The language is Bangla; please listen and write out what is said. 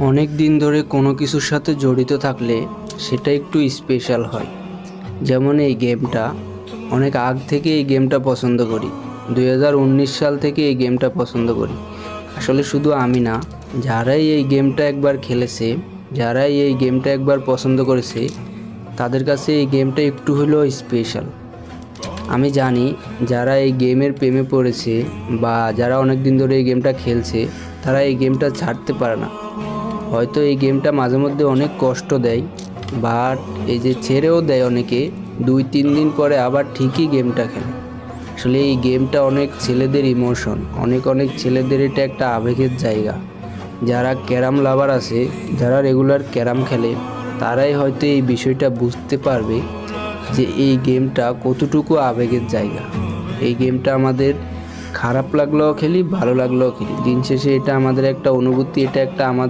অনেক দিন ধরে কোনো কিছুর সাথে জড়িত থাকলে সেটা একটু স্পেশাল হয়। যেমন এই গেমটা, অনেক আগ থেকে এই গেমটা পছন্দ করি। 2019 সাল থেকে এই গেমটা পছন্দ করি। আসলে শুধু আমি না, যারাই এই গেমটা একবার খেলেছে, যারাই এই গেমটা একবার পছন্দ করেছে, তাদের কাছে এই গেমটা একটু হলেও স্পেশাল। আমি জানি যারা এই গেমের প্রেমে পড়েছে বা যারা অনেক দিন ধরে এই গেমটা খেলছে, তারা এই গেমটা ছাড়তে পারে না। হয়তো এই গেমটা মাঝে মধ্যে অনেক কষ্ট দেয়, বাট এই যে ছেড়েও দেয় অনেকে, 2-3 দিন পরে আবার ঠিকই গেমটা খেলে। আসলে এই গেমটা অনেক ছেলেদের ইমোশন, অনেক অনেক ছেলেদের এটা একটা আবেগের জায়গা। যারা ক্যারাম লাভার আছে, যারা রেগুলার ক্যারাম খেলে, তারাই হয়তো এই বিষয়টা বুঝতে পারবে যে এই গেমটা কতটুকু আবেগের জায়গা। এই গেমটা আমাদের খারাপ লাগলেও খেলি, ভালো লাগলেও খেলি, দিন শেষে এটা আমাদের একটা অনুভূতি, এটা একটা আমাদের